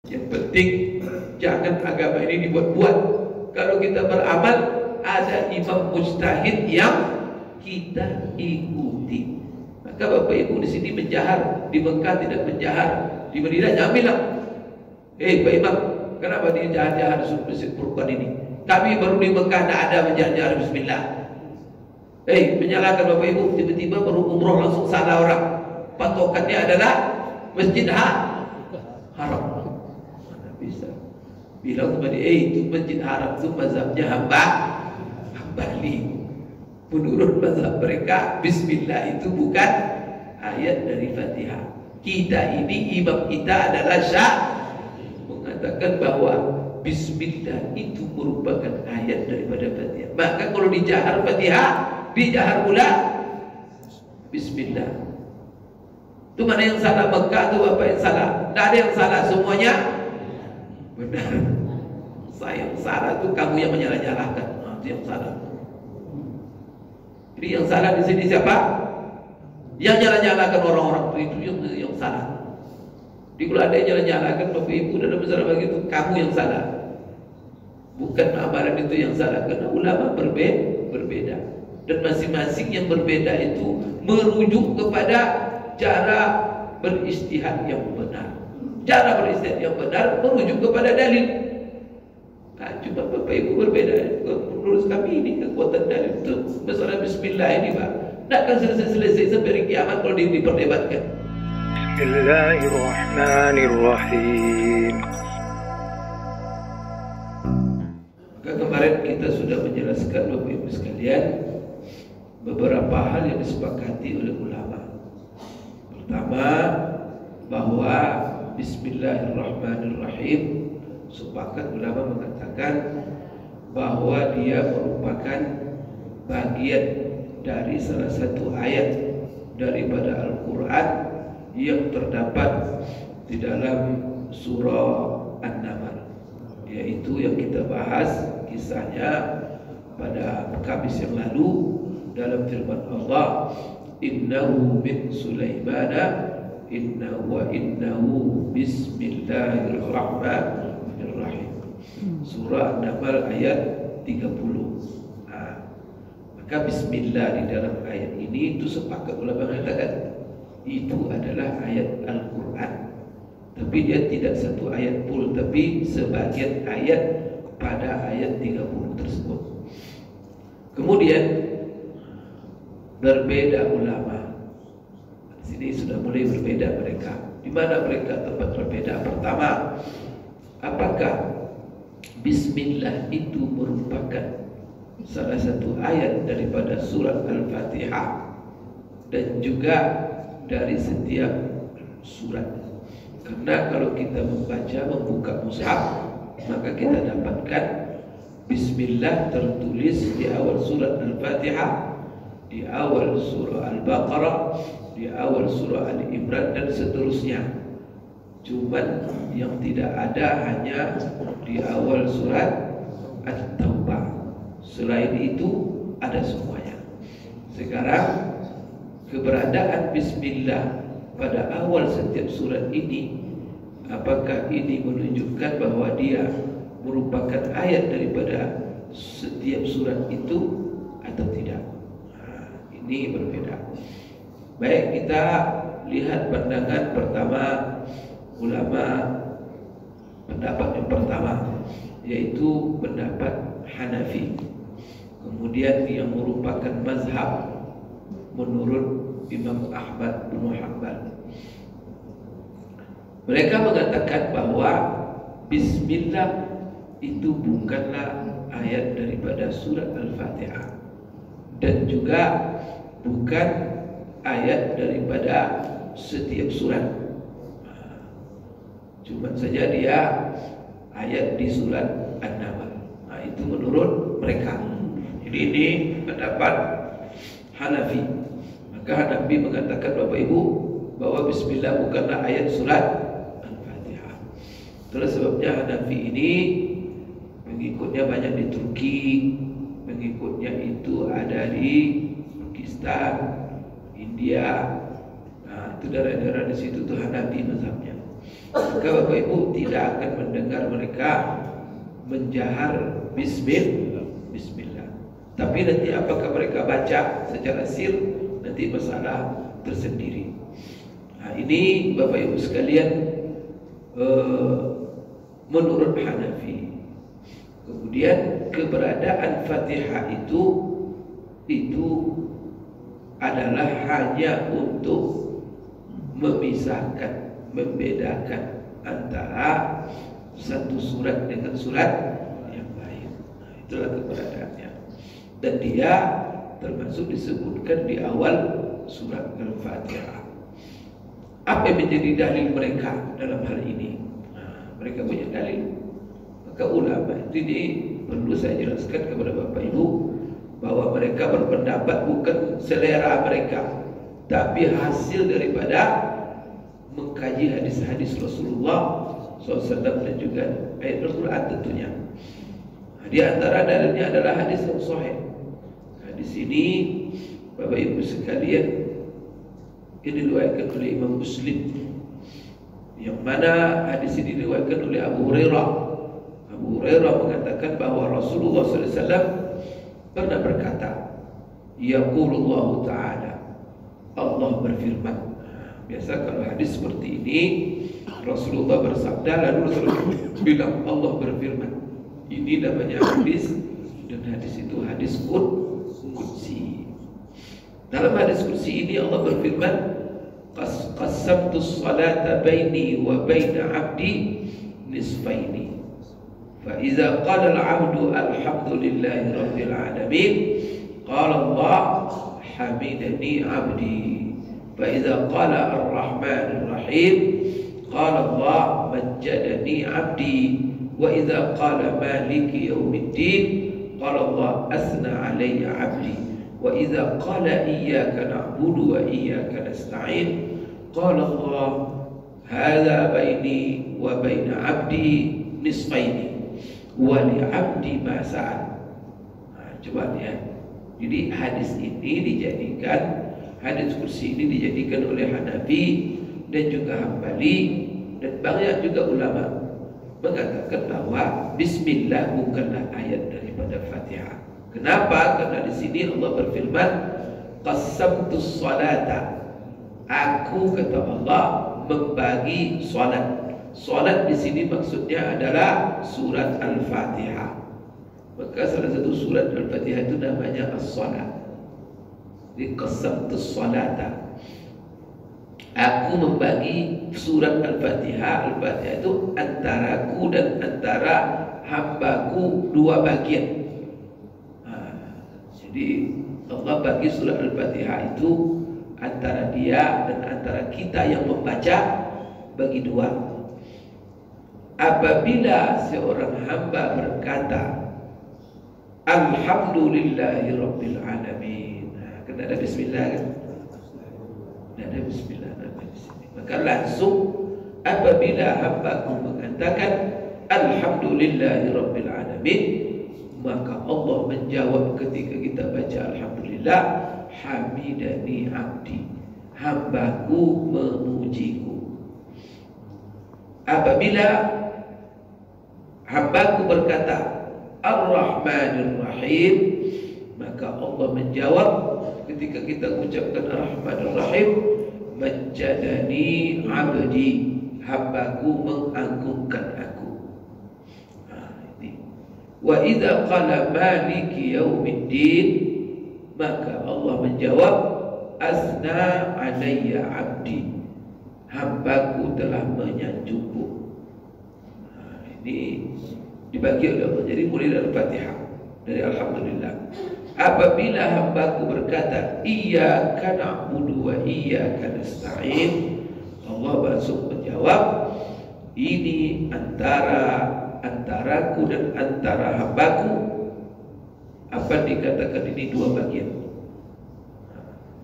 Yang penting jangan agama ini dibuat-buat. Kalau kita beramal, ada imam mujtahid yang kita ikuti. Maka Bapak Ibu di sini menjahar, di Mekah tidak menjahar, di Madinah jangan bilang, Pak Imam, kenapa dia jahar-jahar Masjid Furqan ini? Kami baru di Mekah tidak ada menjahar Bismillah. Menyalahkan Bapak Ibu, tiba-tiba baru umroh langsung salah orang. Patokannya adalah Masjid Haram. Mana bisa bilang kepada itu Masjid Haram itu mazhabnya Hambali. Menurut mazhab mereka Bismillah itu bukan ayat dari Fatihah. Kita ini imam kita adalah mengatakan bahwa Bismillah itu merupakan ayat daripada Fatihah. Maka kalau dijahar Fatihah, dijahar pula Bismillah. Itu mana yang salah? Mekah itu apa yang salah? Tidak ada yang salah, semuanya benar. Saya yang salah itu kamu yang menyalah-nyalahkan. Itu yang salah. Jadi yang salah di sini siapa? Yang nyalah-nyalahkan orang-orang itu yang salah. Jadi kalau ada yang nyalah-nyalahkan Bapak Ibu dalam masalah begitu, kamu yang salah. Bukan amalan itu yang salah, karena ulama berbeda. Dan masing-masing yang berbeda itu merujuk kepada cara beristihad yang benar. Cara beristihad yang benar merujuk kepada dalil. Nah, cuma Bapak Ibu berbeda. Menurut kami ini kekuatan dalil itu masalah Bismillah ini, Pak. Tidak akan selesai sampai hari kiamat kalau diperdebatkan. Bismillahirrahmanirrahim. Maka kemarin kita sudah menjelaskan Bapak Ibu sekalian beberapa hal yang disepakati oleh ulama. Pertama, bahwa Bismillahirrahmanirrahim, sepakat ulama mengatakan bahwa dia merupakan bagian dari salah satu ayat daripada Al-Quran yang terdapat di dalam surah An-Naml, yaitu yang kita bahas kisahnya pada Kamis yang lalu dalam firman Allah, innahu min Sulaimana innahu bismillahirrahmanirrahim. Surah An-Naml ayat 30. Maka bismillah di dalam ayat ini itu sepakat ulama mengatakan itu adalah ayat Al-Quran. Tapi dia tidak satu ayat full, tapi sebagian ayat pada ayat 30 tersebut. Kemudian berbeda ulama. Di sini sudah mulai berbeda mereka. Di mana mereka tempat berbeda? Pertama, apakah Bismillah itu merupakan salah satu ayat daripada surat Al-Fatihah dan juga dari setiap surat? Karena kalau kita membuka mushaf, maka kita dapatkan Bismillah tertulis di awal surat Al-Fatihah, di awal surah Al-Baqarah, di awal surah Ali Imran dan seterusnya. Cuman yang tidak ada hanya di awal surat At-Taubah. Selain itu ada semuanya. Sekarang keberadaan Bismillah pada awal setiap surat ini, apakah ini menunjukkan bahwa dia merupakan ayat daripada setiap surat itu atau tidak? Ini berbeda. Baik, kita lihat pandangan pertama ulama. Pendapat yang pertama yaitu pendapat Hanafi, kemudian yang merupakan mazhab menurut Imam Ahmad bin Hanbal. Mereka mengatakan bahwa Bismillah itu bukanlah ayat daripada surat Al-Fatihah dan juga bukan ayat daripada setiap surat. Cuma saja dia ayat di surat An-Naml. Nah, itu menurut mereka. Jadi ini pendapat Hanafi. Maka Hanafi mengatakan Bapak Ibu bahwa Bismillah bukanlah ayat surat Al-Fatihah. Terus sebabnya Hanafi ini pengikutnya banyak di Turki, pengikutnya itu ada di Pakistan, India. Nah, itu daerah-daerah di situ tuh Hanafi mazhabnya. Maka Bapak Ibu tidak akan mendengar mereka menjahar Bismillah. Tapi nanti apakah mereka baca secara sir, nanti masalah tersendiri. Nah, ini Bapak Ibu sekalian menurut Hanafi. Kemudian keberadaan Fatihah itu adalah hanya untuk memisahkan, membedakan antara satu surat dengan surat yang lain. Nah, itulah keberadaannya. Dan dia termasuk disebutkan di awal surat Al-Fatihah. Apa yang menjadi dalil mereka dalam hal ini? Nah, mereka punya dalil. Maka ulama ini perlu saya jelaskan kepada Bapak Ibu bahwa mereka berpendapat bukan selera mereka, tapi hasil daripada mengkaji hadis-hadis Rasulullah SAW dan juga ayat Al-Quran tentunya. Di antara dalilnya adalah hadis yang sahih. Hadis ini Bapak Ibu sekalian ini diriwayatkan oleh Imam Muslim, yang mana hadis ini diriwayatkan oleh Abu Hurairah. Abu Hurairah mengatakan bahwa Rasulullah SAW pernah berkata, Yaqulullah Ta'ala, Allah berfirman. Biasa kalau hadis seperti ini Rasulullah bersabda lalu Rasulullah bilang Allah berfirman. Ini namanya hadis, dan hadis itu hadis qudsi. Dalam hadis qudsi ini Allah berfirman, qasamtu salata baini wa baina abdi nisfaini. Fa iza qala al-'abdu alhamdulillahi rabbil alamin qala Allah hamidani 'abdi. Fa iza qala ar-rahmanir rahim qala Allah majjadani 'abdi. Wa iza qala maliki yaumiddin qala Allah asna 'alayya 'abdi. Wa iza qala iyyaka na'budu wa iyyaka nasta'in qala Allah hadza baini wa baina 'abdi nisfaini wa li 'abdi ma sa'al. Coba lihat. Jadi hadis ini dijadikan, hadis kursi ini dijadikan oleh Hanafi dan juga Hambali, dan banyak juga ulama mengatakan bahwa Bismillah bukanlah ayat daripada Fatihah. Kenapa? Karena di sini Allah berfirman, qasamtus salata. Aku, kata Allah, membagi salat. Salat di sini maksudnya adalah surat Al-Fatihah. Maka salah satu surat Al-Fatihah itu namanya As-Salat. Di qasamtus salata. Aku membagi surat Al-Fatihah. Al-Fatihah itu antaraku dan antara hambaku dua bagian. Jadi Allah bagi surat Al-Fatihah itu antara dia dan antara kita yang membaca bagi dua. Apabila seorang hamba berkata Alhamdulillahi Rabbil Alamin, kena ada Bismillah kan? Ada Bismillah di sini. Maka langsung apabila hambaku mengatakan Alhamdulillahi Rabbil Alamin, maka Allah menjawab ketika kita baca Alhamdulillah, hamidani abdi, hambaku memujiku. Apabila hambaku berkata Ar-Rahmanir Rahim, maka Allah menjawab ketika kita mengucapkan Ar-Rahmanir Rahim, majjadani abdi, hambaku mengagungkan aku. Wa idza qala maliki yaumiddin, maka Allah menjawab asna alayya abdi, hambaku telah menyanjungku. Ini dibagi oleh Allah. Jadi mulai dari Fatihah, dari Alhamdulillah. Apabila hambaku berkata iyyaka na'budu wa iyyaka nasta'in, Allah langsung menjawab ini antaraku dan antara hambaku. Apa dikatakan ini dua bagian.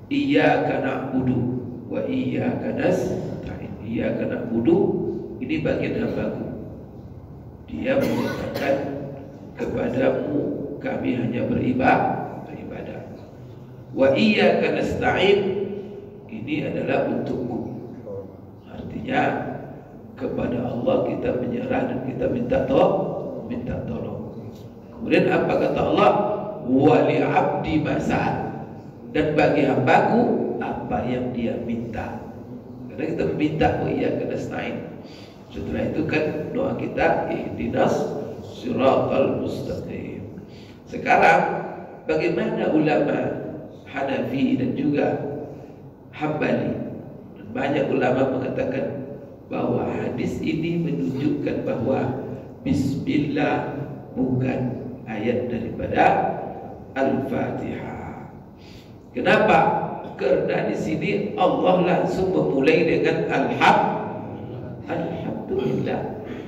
Iyyaka na'budu wa iyyaka nasta'in. Iyyaka na'budu, ini bagian hambaku. Dia mengatakan kepadamu kami hanya beribadah. Wa iyyaka nasta'in, ini adalah untukku. Artinya kepada Allah kita menyerah dan kita minta tolong. Kemudian apa kata Allah? Wali abdi masa'al, dan bagi hambaku apa yang dia minta. Karena kita minta wa iyyaka nasta'in. Setelah itu kan doa kita ihdinas siratal mustaqim. Sekarang bagaimana ulama Hanafi dan juga Hambali, dan banyak ulama mengatakan bahwa hadis ini menunjukkan bahwa Bismillah bukan ayat daripada Al-Fatihah. Kenapa? Karena di sini Allah langsung memulai dengan Alhamdulillah.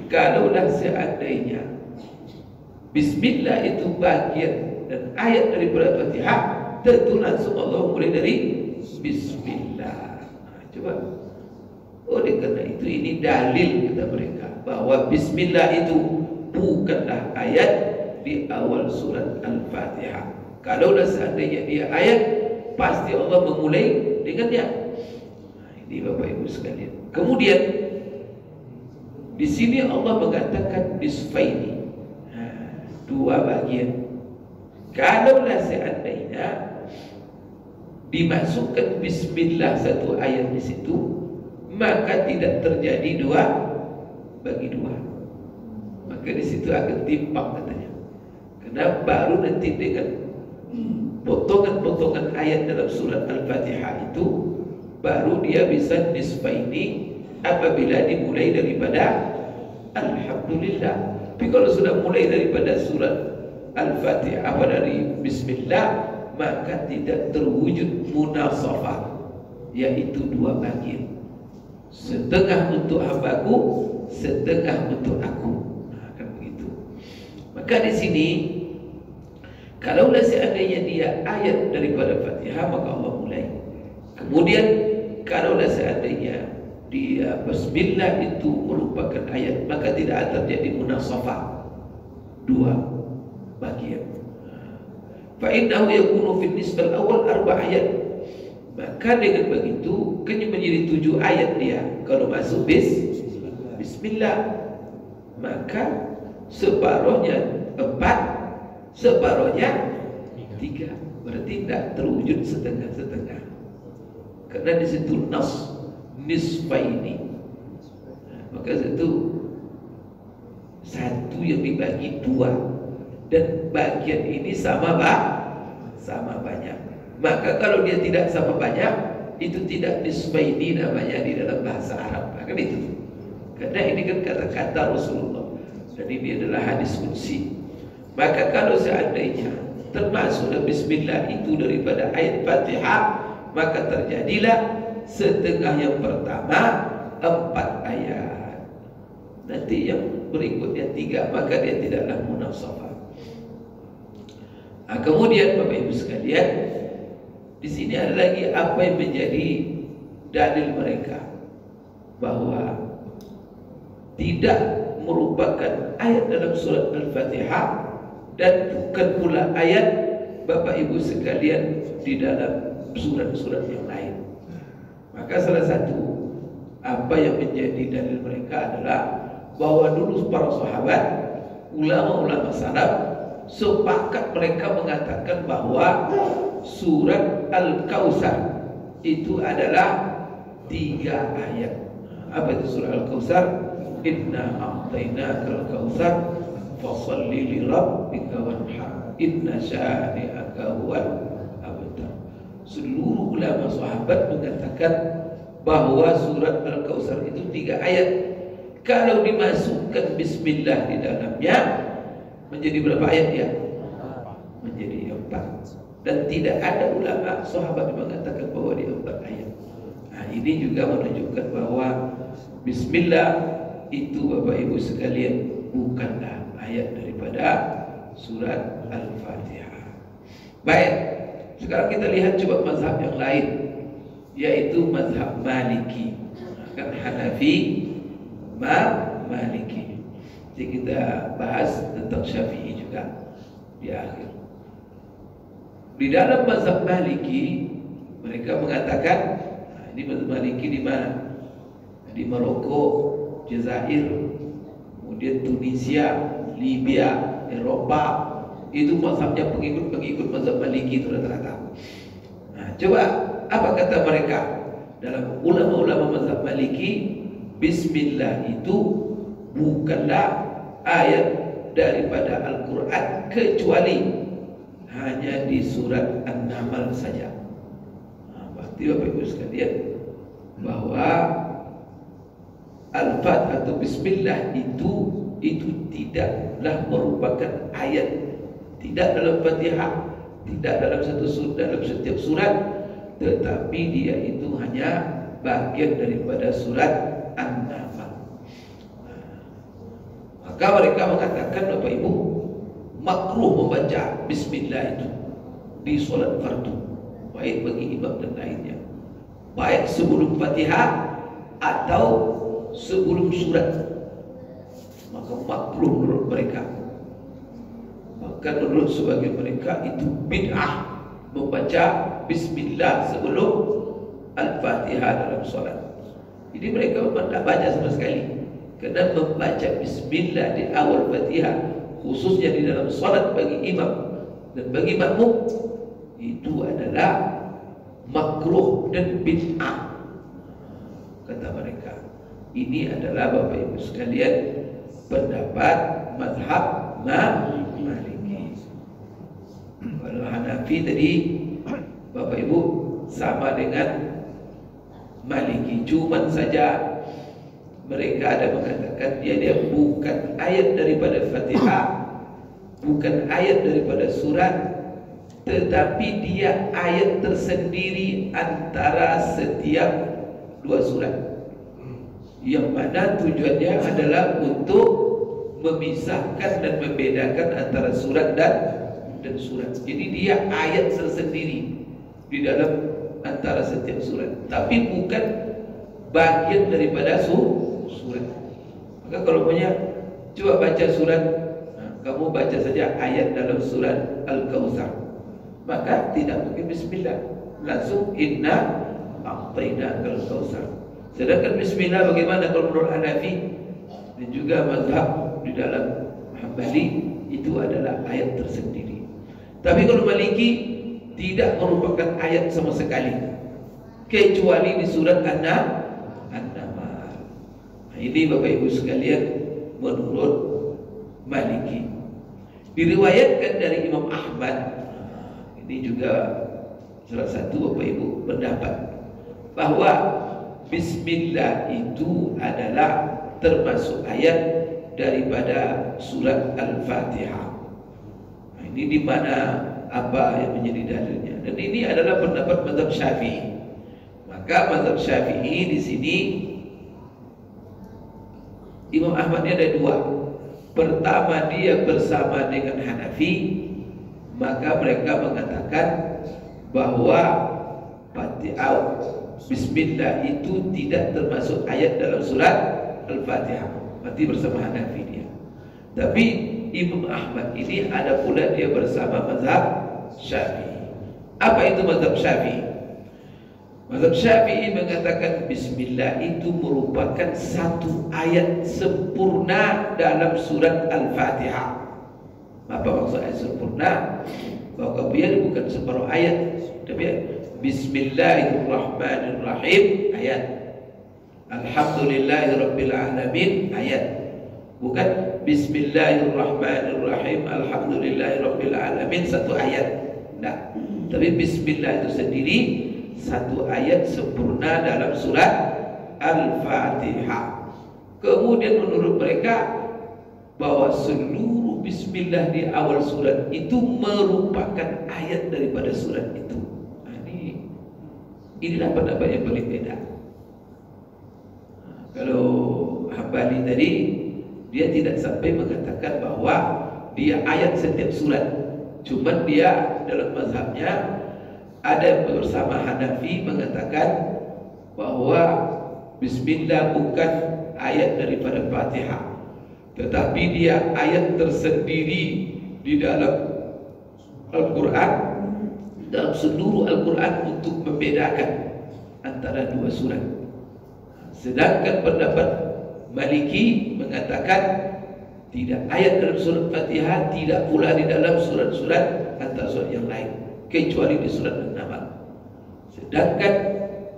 Kalaulah seandainya Bismillah itu bagian dan ayat daripada Al-Fatihah, tentu langsung Allah mulai dari Bismillah. Coba. Oleh karena itu ini dalil kata mereka bahwa Bismillah itu bukanlah ayat di awal surat Al-Fatihah. Kalaulah seandainya dia ayat, pasti Allah memulai dengannya. Ini Bapak Ibu sekalian. Kemudian di sini Allah mengatakan nisfaini, dua bagian. Kalaulah seandainya dimasukkan Bismillah satu ayat di situ, maka tidak terjadi dua bagi dua. Maka di situ akan timpang katanya. Karena baru nanti dengan potongan-potongan ayat dalam surat Al-Fatihah itu baru dia bisa nisfaini apabila dimulai daripada Alhamdulillah. Tapi kalau sudah mulai daripada surat Al-Fatihah dari Bismillah, maka tidak terwujud munasafah, yaitu dua bagian. Setengah untuk hambaku, setengah untuk aku. Nah, kan begitu. Maka di sini, kalaulah seandainya dia ayat daripada Fatihah, maka Allah mulai. Kemudian, kalaulah seandainya dia Bismillah itu merupakan ayat, maka tidak akan terjadi munasafah, dua bagian. Fa innahu yakunu fil nisbal awal arba' ayat. Maka dengan begitu menjadi 7 ayat dia. Kalau masuk Bismillah, maka separuhnya 4, separuhnya 3. Berarti tidak terwujud setengah-setengah. Karena di situ nisfaini. Maka itu satu yang dibagi 2, dan bagian ini sama banyak. Maka kalau dia tidak sama banyak, itu tidak nisfaini namanya di dalam bahasa Arab. Kan itu. Karena ini kan kata-kata Rasulullah, dan ini adalah hadis qudsi. Maka kalau seandainya termasuk Bismillah itu daripada ayat Fatihah, maka terjadilah setengah yang pertama 4 ayat. Nanti yang berikutnya 3, maka dia tidaklah munasafah. Nah, kemudian Bapak Ibu sekalian, di sini ada lagi apa yang menjadi dalil mereka bahwa tidak merupakan ayat dalam surat Al-Fatihah dan bukan pula ayat Bapak Ibu sekalian di dalam surat-surat yang lain. Maka salah satu apa yang menjadi dalil mereka adalah bahwa dulu para sahabat, ulama-ulama salaf, sepakat mereka mengatakan bahwa surat Al-Kautsar itu adalah 3 ayat. Apa itu surat Al-Kautsar? Inna a'tainaka al-kautsar fasholli li rabbika wanhar inna syani'aka huwal abtar. Seluruh ulama sahabat mengatakan bahwa surat Al-Kautsar itu 3 ayat. Kalau dimasukkan Bismillah di dalamnya, menjadi berapa ayat ya? Menjadi 4. Dan tidak ada ulama sahabat yang mengatakan bahwa dia 4 ayat. Nah, ini juga menunjukkan bahwa Bismillah itu Bapak Ibu sekalian bukanlah ayat daripada surat Al-Fatihah. Baik, sekarang kita lihat coba mazhab yang lain, yaitu mazhab Maliki. Kan Hanafi, Maliki. Jadi kita bahas tentang Syafi'i juga di akhir. Di dalam mazhab Maliki, mereka mengatakan, nah, ini mazhab Maliki di mana? Di Maroko Jazair, kemudian Tunisia, Libya, Eropa, itu mazhabnya pengikut mazhab Maliki itu rata-rata. Nah, coba apa kata mereka dalam ulama-ulama mazhab Maliki? Bismillah itu bukanlah ayat daripada Al-Quran kecuali hanya di surat An-Naml saja. Nah, berarti Bapak Ibu sekalian bahwa Al-Fatihah atau Bismillah itu tidaklah merupakan ayat, tidak dalam Fatihah, tidak dalam dalam setiap surat, tetapi dia itu hanya bagian daripada surat An-Naml. Maka mereka mengatakan, Bapak Ibu, makruh membaca Bismillah itu di solat fardu, baik bagi imam dan lainnya, baik sebelum Fatihah atau sebelum surat. Maka makruh menurut mereka. Bahkan menurut sebagian mereka itu bid'ah membaca Bismillah sebelum Al-Fatihah dalam solat. Jadi mereka memang tak baca sama sekali. Kerana membaca Bismillah di awal Fatihah, khususnya di dalam solat bagi imam dan bagi makmum, itu adalah makruh dan bid'ah, kata mereka. Ini adalah Bapak Ibu sekalian pendapat mazhab Maliki. Kalau Hanafi tadi Bapak Ibu sama dengan Maliki, cuman saja mereka ada mengatakan dia bukan ayat daripada Fatihah, bukan ayat daripada surat, tetapi dia ayat tersendiri antara setiap dua surat, yang mana tujuannya adalah untuk memisahkan dan membedakan antara surat dan surat. Jadi dia ayat tersendiri di dalam antara setiap surat, tapi bukan bagian daripada surat. Maka kalau punya coba baca surat, kamu baca saja ayat dalam surat Al-Kautsar, maka tidak mungkin Bismillah, langsung inna a'tainakal Kautsar. Sedangkan Bismillah bagaimana kalau menurut Hanafi dan juga mazhab di dalam Hambali, itu adalah ayat tersendiri. Tapi kalau Maliki tidak merupakan ayat sama sekali, kecuali di surat An-Naml. Ini Bapak Ibu sekalian menurut Maliki. Diriwayatkan dari Imam Ahmad, ini juga salah satu Bapak Ibu pendapat bahwa Bismillah itu adalah termasuk ayat daripada surat Al-Fatihah. Ini di mana apa yang menjadi dalilnya, dan ini adalah pendapat mazhab Syafi'i. Maka mazhab Syafi'i di sini Imam Ahmad ini ada dua. Pertama, dia bersama dengan Hanafi, maka mereka mengatakan bahwa Fatihah Bismillah itu tidak termasuk ayat dalam surat Al-Fatihah. Berarti bersama Hanafi dia. Tapi Imam Ahmad ini ada pula dia bersama mazhab Syafi'i. Apa itu mazhab Syafi'i? Mazhab Syafi'i mengatakan Bismillah itu merupakan satu ayat sempurna dalam surat Al-Fatihah. Apa maksud ayat sempurna? Bahwa dia bukan separuh ayat, tapi Bismillahirrahmanirrahim ayat, Alhamdulillahirrabbilalamin ayat. Bukan Bismillahirrahmanirrahim Alhamdulillahirrabbilalamin satu ayat. Nah, tapi Bismillah itu sendiri satu ayat sempurna dalam surat Al-Fatihah. Kemudian menurut mereka bahwa seluruh Bismillah di awal surat itu merupakan ayat daripada surat itu. Nah, inilah pendapat yang paling beda. Kalau Hambali tadi dia tidak sampai mengatakan bahwa dia ayat setiap surat, cuman dia dalam mazhabnya ada bersama Hanafi mengatakan bahwa Bismillah bukan ayat daripada Fatihah, tetapi dia ayat tersendiri di dalam Al-Quran, dalam seluruh Al-Quran, untuk membedakan antara dua surat. Sedangkan pendapat Maliki mengatakan tidak, ayat dalam surat Fatihah tidak pula di dalam surat-surat antara surat yang lain kecuali di surat An-Naml. Sedangkan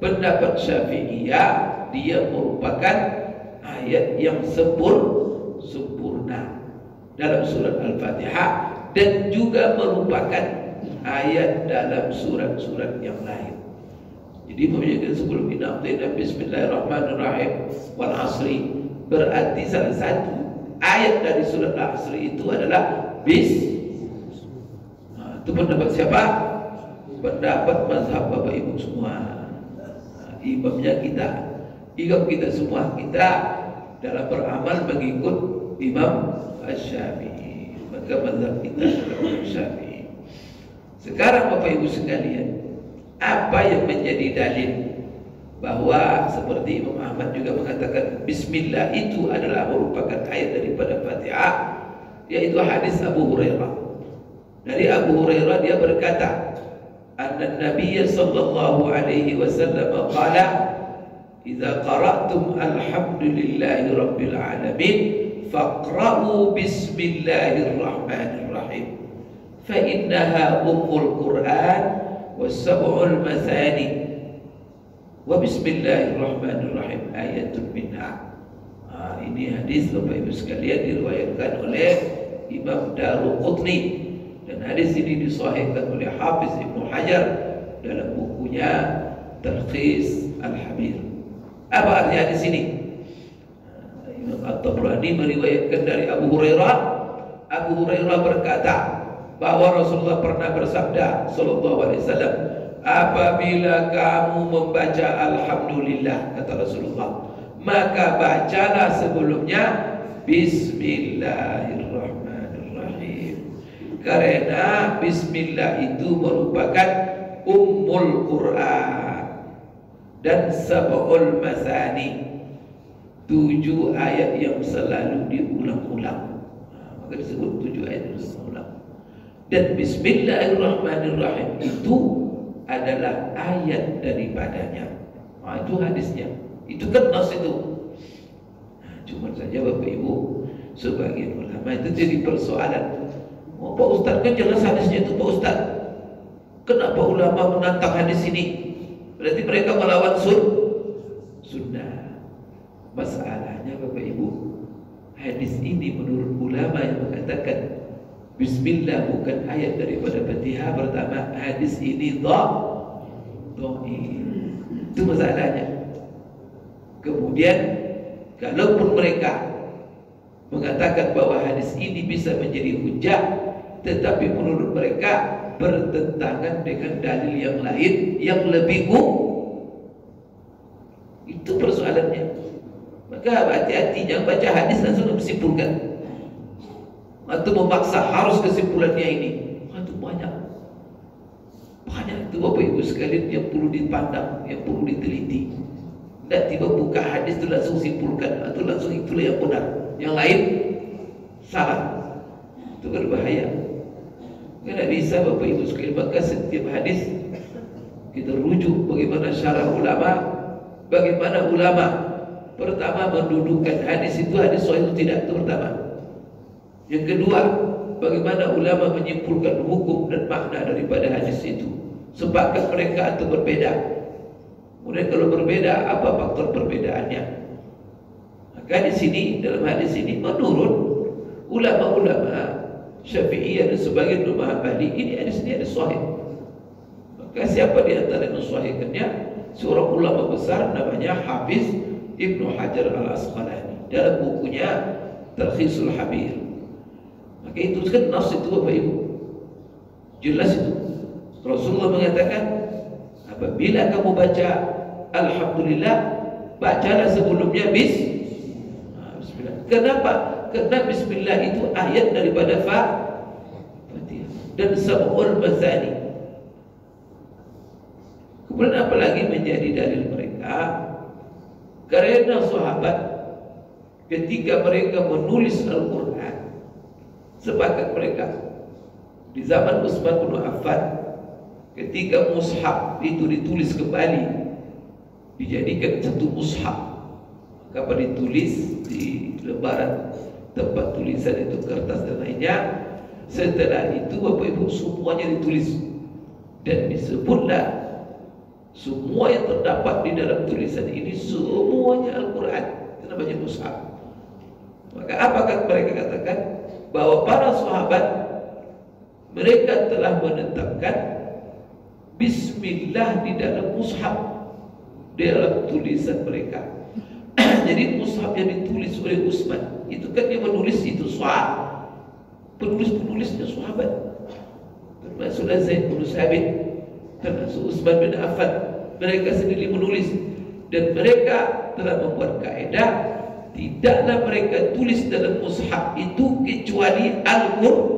pendapat Syafi'iyah dia merupakan ayat yang sempurna dalam surat Al-Fatihah dan juga merupakan ayat dalam surat-surat yang lain. Jadi menunjukkan sebelum inna bismillahirrahmanirrahim wal asri, berarti salah satu ayat dari surat Al-Asri itu adalah itu pendapat siapa? Pendapat mazhab Bapak Ibu semua. Imamnya imam kita semua, kita dalam beramal mengikut Imam Asy-Syafi'i, maka mazhab kita adalah Imam Syafi'i. Sekarang Bapak Ibu sekalian, apa yang menjadi dalil bahwa seperti Imam Ahmad juga mengatakan Bismillah itu adalah merupakan ayat daripada Fatihah, yaitu hadis Abu Hurairah. Dari Abu Hurairah dia berkata, anna Nabiy sallallahu alaihi wasallam qala, idza qara'tum alhamdulillahi rabbil alamin faqra'u bismillahirrahmanirrahim fa innaha ummul Qur'an was-sab'ul mathani wa bismillahirrahmanirrahim ayatun minha. Ini hadis Bapak Ibu sekalian diriwayatkan oleh Imam Daruqutni, dan hadis ini disahihkan oleh Hafiz Ibnu Hajar dalam bukunya Talkhis Al-Habir. Apa arti hadis ini? Imam At-Tabrani meriwayatkan dari Abu Hurairah. Abu Hurairah berkata bahwa Rasulullah pernah bersabda sallallahu alaihi wasallam, apabila kamu membaca alhamdulillah, kata Rasulullah, maka bacalah sebelumnya bismillahirrahmanirrahim, karena bismillah itu merupakan ummul Quran dan sab'ul masani, 7 ayat yang selalu diulang-ulang. Maka disebut 7 ayat yang diulang. Dan bismillahirrahmanirrahim itu adalah ayat daripadanya. Itu hadisnya. Itu kan nas itu. Cuma saja Bapak Ibu sebagai ulama itu jadi persoalan. Pak Ustaz kan jelas hadisnya itu Pak Ustaz. Kenapa ulama menantang hadis ini? Berarti mereka melawan sunnah. Masalahnya Bapak Ibu, hadis ini menurut ulama yang mengatakan Bismillah bukan ayat daripada Fatihah, pertama hadis ini dhaif. Itu masalahnya. Kemudian kalaupun mereka mengatakan bahwa hadis ini bisa menjadi hujah, tetapi menurut mereka bertentangan dengan dalil yang lain yang lebih itu persoalannya. Maka hati-hati, jangan baca hadis langsung menyimpulkan atau memaksa harus kesimpulannya ini. Itu banyak itu Bapak Ibu sekalian yang perlu dipandang, yang perlu diteliti. Tidak tiba buka hadis itu langsung simpulkan atau langsung itulah yang benar, yang lain salah. Itu berbahaya. Tidak bisa Bapak Ibu sekalian. Maka setiap hadis kita rujuk bagaimana syarah ulama, bagaimana ulama pertama mendudukkan hadis itu hadis sahih itu tidak, itu pertama. Yang kedua, bagaimana ulama menyimpulkan hukum dan makna daripada hadis itu. Sepakat mereka atau berbeda? Kemudian kalau berbeda, apa faktor perbedaannya? Maka di sini, dalam hadis ini, menurut ulama-ulama Syafi'iyah dan sebagian ulama Hambali, ini hadis ini hadis sahih. Maka siapa di antara yang mensahihkannya? Seorang ulama besar namanya Hafiz Ibnu Hajar Al-Asqalani dalam bukunya Talkhisul Habir. Maka itu kan nas itu Bapak Ibu, jelas itu. Rasulullah mengatakan apabila kamu baca alhamdulillah, bacalah sebelumnya bismillah. Kenapa? Karena bismillah itu ayat daripada Fatihah dan sab'ul mathani. Kemudian apalagi menjadi dalil mereka? Karena sahabat ketika mereka menulis Al-Quran, sepakat mereka di zaman Utsman bin Affan, ketika mushaf itu ditulis kembali dijadikan satu mushaf, kapan ditulis di lembaran tempat tulisan itu, kertas dan lainnya. Setelah itu Bapak Ibu semuanya ditulis dan disebutlah semua yang terdapat di dalam tulisan ini semuanya Al-Quran. Itu namanya mushaf. Maka apakah mereka katakan bahwa para sahabat mereka telah menetapkan Bismillah di dalam mushaf, di dalam tulisan mereka. Jadi mushaf yang ditulis oleh Utsman itu kan dia menulis itu sahabat, penulis-penulisnya sahabat, termasuklah Zaid bin Sabit, termasuk Utsman bin Affan. Mereka sendiri menulis dan mereka telah membuat kaidah tidaklah mereka tulis dalam mushaf itu kecuali Al-Quran.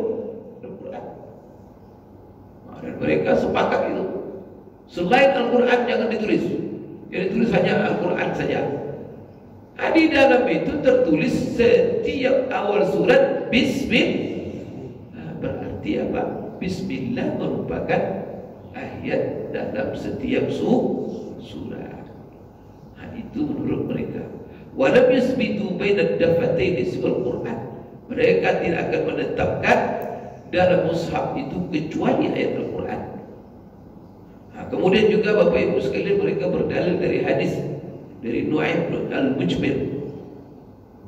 Dan mereka sepakat itu. Selain Al-Quran jangan ditulis. Yang ditulis hanya Al-Quran saja. Nah, di dalam itu tertulis setiap awal surat Bismillah. Nah, berarti apa? Bismillah merupakan ayat dalam setiap surat. Nah, itu menurut mereka. Walam yasbitu bainad dafatain ismul Quran. Mereka tidak akan menetapkan dalam mushaf itu kecuali ayat Al-Quran. Nah, kemudian juga Bapak Ibu sekalian, mereka berdalil dari hadis dari Nu'aym al-Mujmir.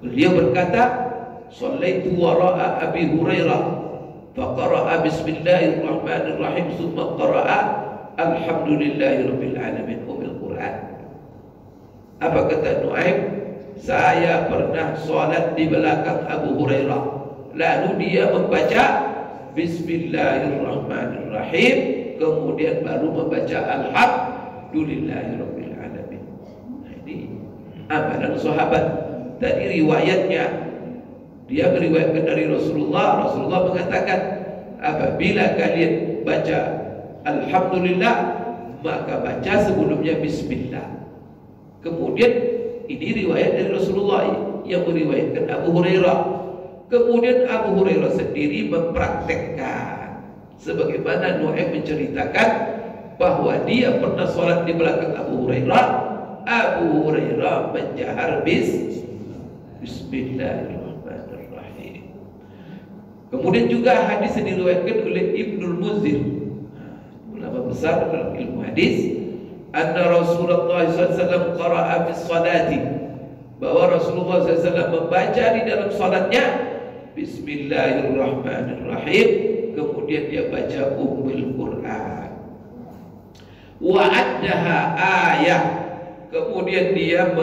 Beliau berkata, "Shallaitu wara'a Abi Hurairah faqara'a bismillahirrahmanirrahim thumma qara'a alhamdulillahirabbil alamin umil Quran." Apa kata Nu'aym? Saya pernah salat di belakang Abu Hurairah, lalu dia membaca Bismillahirrahmanirrahim, kemudian baru membaca Alhamdulillahirabbil alamin. Nah, ini amalan sahabat. Tadi riwayatnya dia meriwayatkan dari Rasulullah. Rasulullah mengatakan, apabila kalian baca Alhamdulillah, maka baca sebelumnya Bismillah. Kemudian ini riwayat dari Rasulullah yang meriwayatkan Abu Hurairah. Kemudian Abu Hurairah sendiri mempraktekkan, sebagaimana Nu'aym menceritakan bahwa dia pernah sholat di belakang Abu Hurairah. Abu Hurairah menjahar Bismillahirrahmanirrahim. Kemudian juga hadis yang diriwayatkan oleh Ibnul Munzir, ulama besar dalam ilmu hadis, anna Rasulullah SAW qara'a fi salati, bahwa Rasulullah SAW membaca di dalam salatnya Bismillahirrahmanirrahim, kemudian dia baca Ummul Quran. Wa'addaha ayah, kemudian dia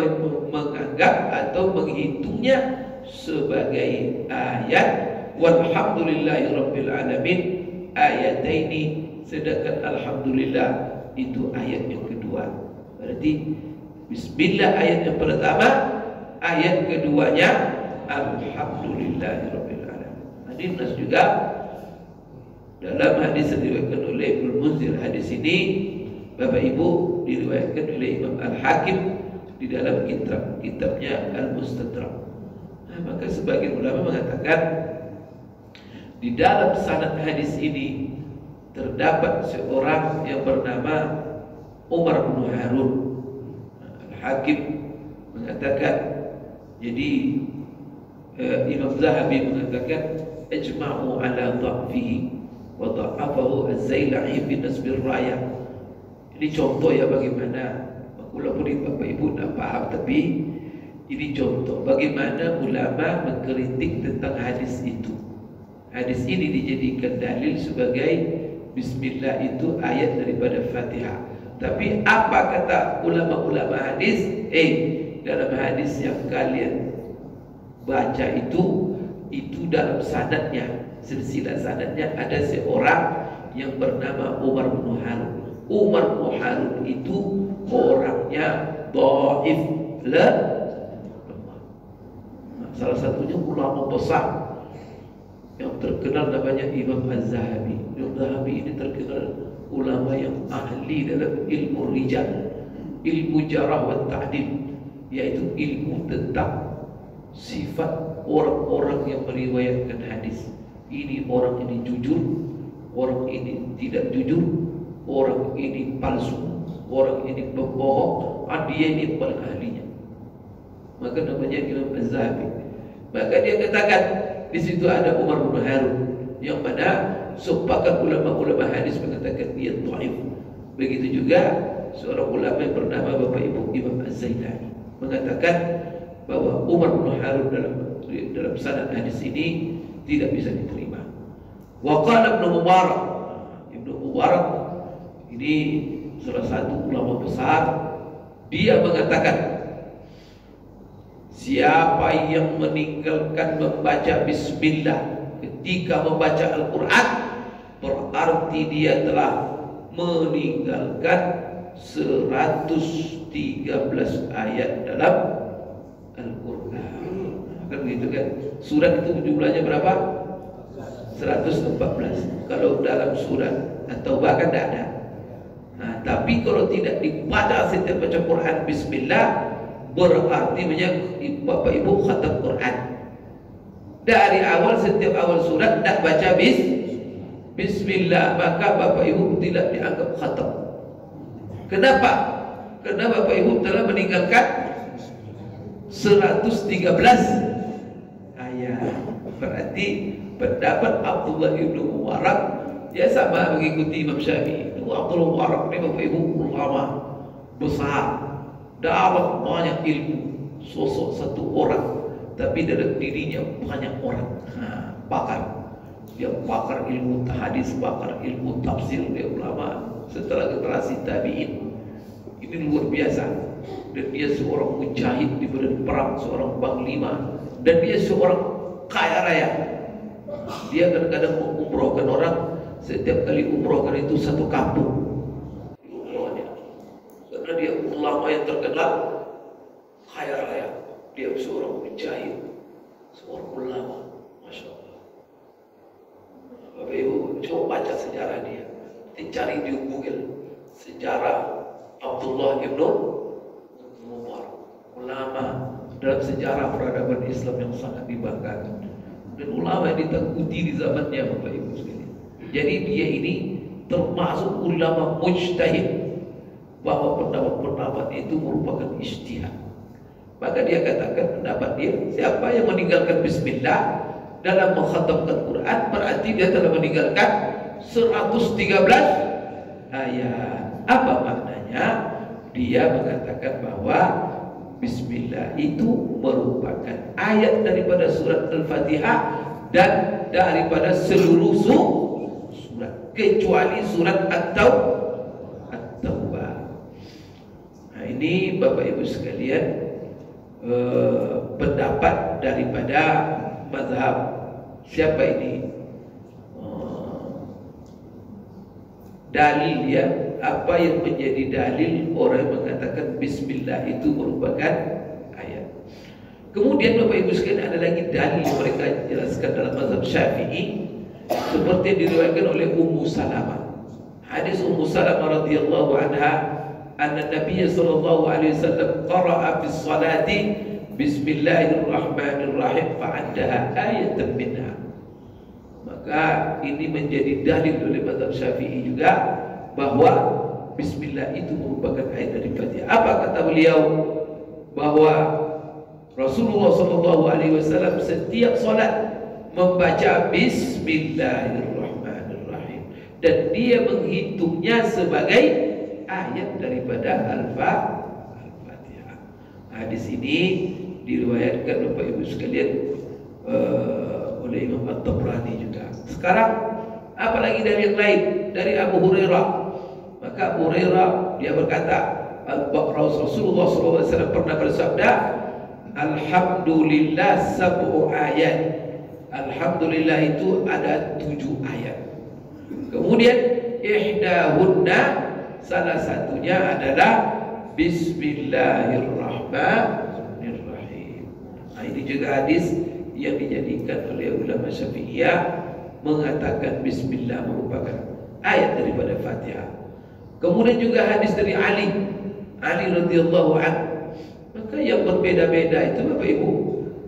menganggap atau menghitungnya sebagai ayat. Walhamdulillahirabbil alamin ayataini, sedangkan alhamdulillah itu ayat yang kedua. Berarti Bismillah ayat yang pertama, ayat keduanya alhamdulillahirabbil alamin. Hadis juga dalam hadis yang diriwayatkan oleh Ibnu Munzir. Hadis ini Bapak Ibu diriwayatkan oleh Imam Al-Hakim di dalam kitabnya Al-Mustadrak. Nah, maka sebagian ulama mengatakan di dalam sanad hadis ini terdapat seorang yang bernama Umar bin Harun. Al-Hakim mengatakan, jadi Imam Zahabi mengatakan ijma'u ala dha'fihi wa dha'afahu az-Zailai fi Nasbir Raya. Ini contoh ya bagaimana, walaupun Bapak Ibu tidak paham, tapi ini contoh bagaimana ulama mengkritik tentang hadis itu. Hadis ini dijadikan dalil sebagai Bismillah itu ayat daripada Fatihah. Tapi apa kata ulama-ulama hadis? Dalam hadis yang kalian baca itu dalam sanadnya, silsilah sanadnya ada seorang yang bernama Umar bin Harun. Umar bin Harun itu orangnya dhaif, lemah. Salah satunya ulama besar yang terkenal namanya Imam Az-Zahabi. Imam Az-Zahabi ini terkenal ulama yang ahli dalam ilmu rijal, ilmu jarah wa ta'dil, yaitu ilmu tentang sifat orang-orang yang meriwayatkan hadis. Ini orang ini jujur, orang ini tidak jujur, orang ini palsu, orang ini pembohong. Dia ini paling ahlinya. maka namanya Imam Az-Zahabi. Maka dia katakan di situ ada Umar bin Harun, yang mana sepakat ulama-ulama hadis mengatakan dia dhaif. Begitu juga seorang ulama yang bernama Bapak Ibu Imam Az-Zailani mengatakan bahwa Umar bin Harun dalam sanad hadis ini tidak bisa diterima. Wa qala Ibnu Mubarak, Ibnu Mubarak ini salah satu ulama besar, dia mengatakan siapa yang meninggalkan membaca bismillah ketika membaca Al-Quran, berarti dia telah meninggalkan 113 ayat dalam Al-Quran. Kan begitu kan? Surat itu jumlahnya berapa? 114. Kalau dalam surat At-Taubah kan tidak ada. Nah, tapi kalau tidak dibaca setiap baca Quran bismillah, berarti Bapak Ibu khatam Quran. Dari awal, setiap awal surat tidak baca bismillah, maka Bapak Ibu tidak dianggap khatam. Kenapa? Karena Bapak Ibu telah meninggalkan 113 ayat. Berarti pendapat Abdullah ibnu Mubarak dia sama mengikuti Imam Syafi'i. Abdullah Mubarak ini Bapak Ibu ulama besar, dapat banyak ilmu, sosok satu orang, tapi dalam dirinya banyak orang pakar. Dia pakar ilmu hadis, pakar ilmu tafsir, dia ulama setelah generasi tabi'in. Ini luar biasa. Dan dia seorang mujahid di medan perang, seorang panglima, dan dia seorang kaya raya. Dia kadang-kadang mengumrohkan orang, setiap kali umrohkan itu satu kampung. Karena dia ulama yang terkenal, kaya raya. Dia seorang mujahid, seorang ulama, masya Allah. Bapak Ibu coba baca sejarah dia, dicari di Google sejarah Abdullah ibnu Mubarak, ulama dalam sejarah peradaban Islam yang sangat dibanggakan dan ulama yang ditakuti di zamannya, Bapak Ibu sekalian. Jadi dia ini termasuk ulama mujtahid, bahwa pendapat-pendapat itu merupakan ijtihad. Maka dia katakan pendapat dia, siapa yang meninggalkan bismillah dalam mengkhatamkan Quran, berarti dia telah meninggalkan 113 ayat. Apa maknanya? Dia mengatakan bahwa bismillah itu merupakan ayat daripada surat Al-Fatihah dan daripada seluruh surat, kecuali surat At-Taubah. Nah, ini Bapak Ibu sekalian, pendapat daripada mazhab siapa ini? Dalil ya, apa yang menjadi dalil orang yang mengatakan bismillah itu merupakan ayat. Kemudian Bapak Ibu sekalian, ada lagi dalil yang mereka jelaskan dalam mazhab Syafi'i, seperti yang diriwayatkan oleh Ummu Salamah. Hadis Ummu Salamah radhiyallahu anha, anna Nabi sallallahu alaihi wasallam qara'a bis salati bismillahirrahmanirrahim fa'addaha ayatan minha. Maka ini menjadi dalil oleh mazhab Syafi'i juga bahwa bismillah itu merupakan ayat dari Fatihah. Apa kata beliau? Bahwa Rasulullah sallallahu alaihi wasallam setiap salat membaca bismillahirrahmanirrahim dan dia menghitungnya sebagai ayat daripada Al-Fatihah. Hadis ini diriwayatkan Bapak Ibu sekalian oleh Imam At-Tabrani juga. Sekarang apalagi dari yang lain, dari Abu Hurairah. Maka Abu Hurairah dia berkata, Rasulullah SAW pernah bersabda, Alhamdulillah sab'u ayat. Alhamdulillah itu ada 7 ayat. Kemudian ihdahunna, salah satunya adalah Bismillahirrahmanirrahim. Nah, ini juga hadis yang dijadikan oleh ulama Syafi'iyah, mengatakan bismillah merupakan ayat daripada Fatihah. Kemudian juga hadis dari Ali radhiyallahu anhu. Maka yang berbeda-beda itu Bapak Ibu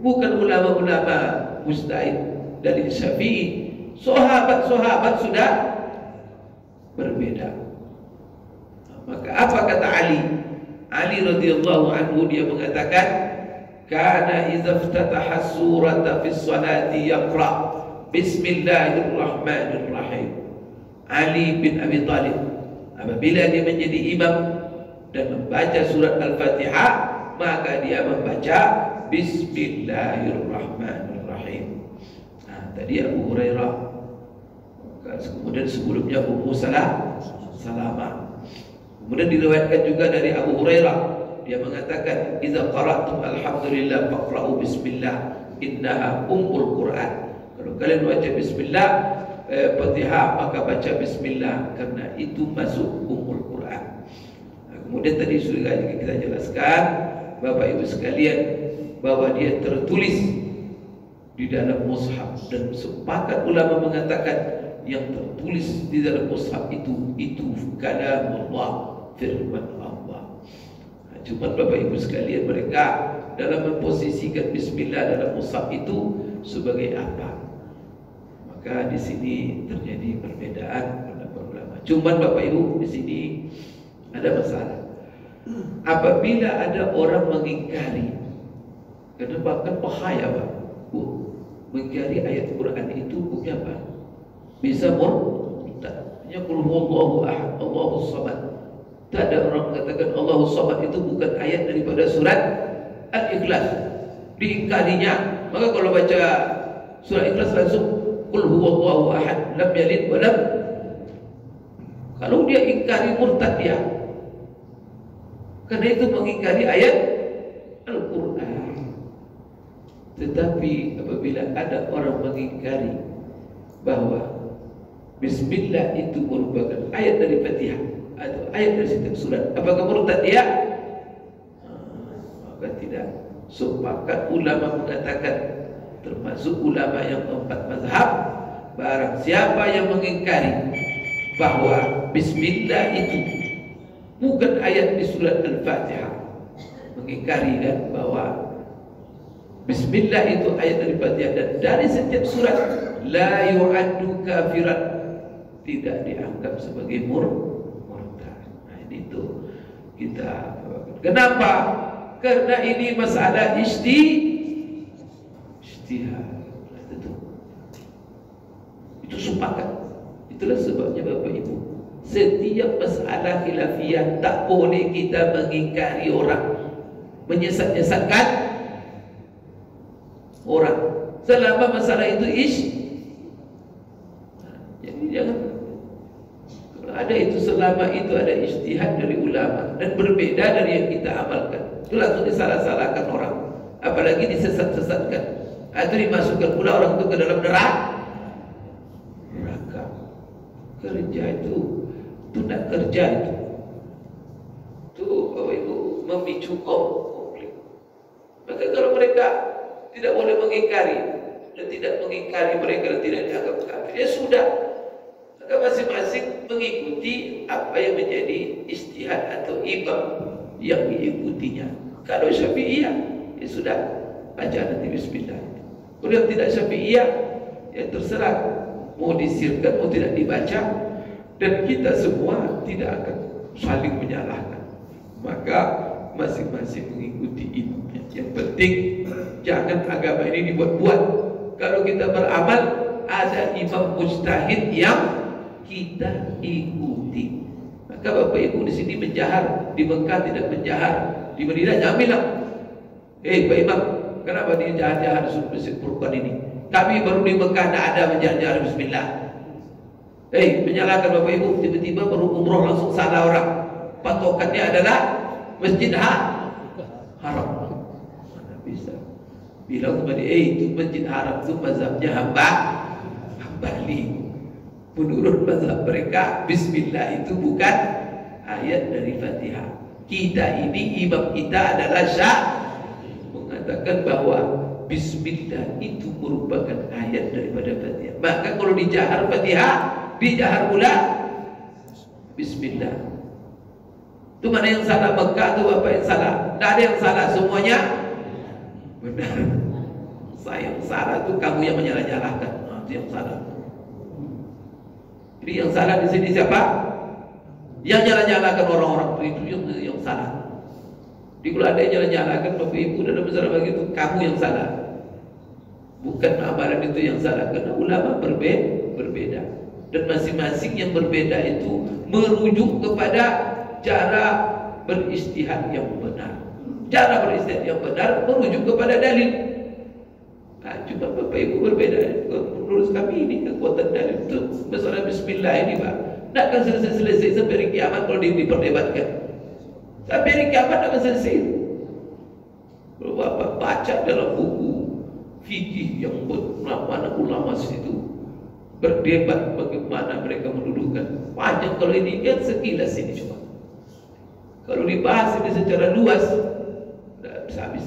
bukan ulama-ulama mujtahid dari Syafi'i. Sahabat-sahabat sudah berbeda. Maka apa kata Ali? Ali radhiyallahu anhu dia mengatakan, kana idza iftataha surata fi sholati yaqra Bismillahirrahmanirrahim. Ali bin Abi Thalib apabila dia menjadi imam dan membaca surat Al-Fatihah, maka dia membaca Bismillahirrahmanirrahim. Nah, tadi Abu Hurairah, kemudian sebelumnya Ummu Salamah. Kemudian diriwayatkan juga dari Abu Hurairah, dia mengatakan, "Idza qara'tum alhamdulillah faqra'u bismillah, innaha ummul Qur'an." Kalau kalian baca bismillah Fatihah, maka baca bismillah karena itu masuk ummul Quran. Nah, kemudian tadi sudah kita jelaskan Bapak Ibu sekalian bahwa dia tertulis di dalam mushaf, dan sepakat ulama mengatakan yang tertulis di dalam mushaf itu kalamullah, firman Allah. Nah, cuma Bapak Ibu sekalian, mereka dalam memposisikan bismillah dalam mushaf itu sebagai apa? Maka di sini terjadi perbedaan pada ulama. Cuman Bapak Ibu, di sini ada masalah. Apabila ada orang mengingkari, karena bahkan bahaya Pak, mengingkari ayat Quran itu hukumnya apa? Bisa murtad. Hanya qul huwallahu ahad, Allahus samad. Tak ada orang mengatakan Allahus samad itu bukan ayat daripada surat Al-Ikhlas. Diingkarinya, maka kalau baca surat Ikhlas langsung qul huwallahu ahad, lam yalid wa lam. Kalau dia ingkari, murtad dia, karena itu mengingkari ayat Al-Quran. Tetapi apabila ada orang mengingkari bahwa bismillah itu merupakan ayat dari Fatihah atau ayat dari setiap surat, apakah murtad dia? Maka tidak. Sepakat ulama mengatakan, termasuk ulama yang keempat mazhab, barang siapa yang mengingkari bahwa bismillah itu bukan ayat di surat Al-Fatihah, mengingkari kan bahwa bismillah itu ayat dari Fatihah dan dari setiap surat, la yu'addu kafiran, tidak dianggap sebagai murtad. Nah, ini itu kita. Kenapa? Karena ini masalah ijtihad. Itu sepakat. Itulah sebabnya Bapak Ibu, setiap masalah khilafiyah tak boleh kita mengingkari orang, menyesat-nyesatkan orang selama masalah itu jadi jangan, kalau ada itu, selama itu ada ijtihad dari ulama dan berbeda dari yang kita amalkan, itu langsung disalah-salahkan orang, apalagi disesat-sesatkan. Itu dimasukkan pula orang itu ke dalam neraka. Kerja itu nak kerja itu Bapak Ibu memicu konflik. Maka kalau mereka tidak boleh mengingkari dan tidak mengingkari mereka dan tidak dianggap kafir, ya sudah, maka masing-masing mengikuti apa yang menjadi ijtihad atau imam yang diikutinya. Kalau Syafi'iyah, ya sudah, baca nanti bismillah. Kalau yang tidak Syafi'iyah, ya terserah, mau disirkan mau tidak dibaca, dan kita semua tidak akan saling menyalahkan. Maka masing-masing mengikuti imamnya. Yang penting jangan agama ini dibuat-buat. Kalau kita beramal, ada imam mujtahid yang kita ikuti. Maka Bapak Ibu di sini menjahar, di Mekah tidak menjahar, di Madinah jangan bilang, Pak Imam, kenapa dia jahar-jahar di Masjid Furqan ini? Kami baru di Mekah tidak ada menjahar bismillah. Menyalahkan Bapak Ibu, tiba-tiba baru umroh langsung salah orang. Patokannya adalah Masjid Haram. Mana bisa bilang kepada itu Masjid Haram itu mazhabnya Hambali. Menurut mazhab mereka, bismillah itu bukan ayat dari Fatihah. Kita ini, imam kita adalah mengatakan bahwa bismillah itu merupakan ayat daripada Fatihah. Maka kalau dijahar Fatihah, dijahar pula bismillah. Itu mana yang salah? Mekah itu apa yang salah? Tidak ada yang salah, semuanya benar. Saya yang salah itu kamu yang menyalah-nyalahkan. Itu yang salah. Jadi yang salah di sini siapa? Yang nyalah-nyalahkan orang-orang itu yang salah. Di kalau ada yang nyala-nyalakan Bapak Ibu dalam masalah begitu, kamu yang salah. Bukan amalan itu yang salah, karena ulama berbeda. Dan masing-masing yang berbeda itu merujuk kepada cara beristihad yang benar. Cara beristihad yang benar merujuk kepada dalil. Nah, cuma Bapak Ibu berbeda. Menurut kami ini kekuatan dalil itu masalah bismillah ini, Pak. Tidak akan selesai sampai hari kiamat kalau diperdebatkan. Sampai hari kiamat tidak akan selesai. Kalau Bapak baca dalam buku fikih yang mana ulama situ berdebat bagaimana mereka mendudukkan. Panjang kalau ini lihat sekilas ini cuma. Kalau dibahas ini secara luas, tidak bisa habis.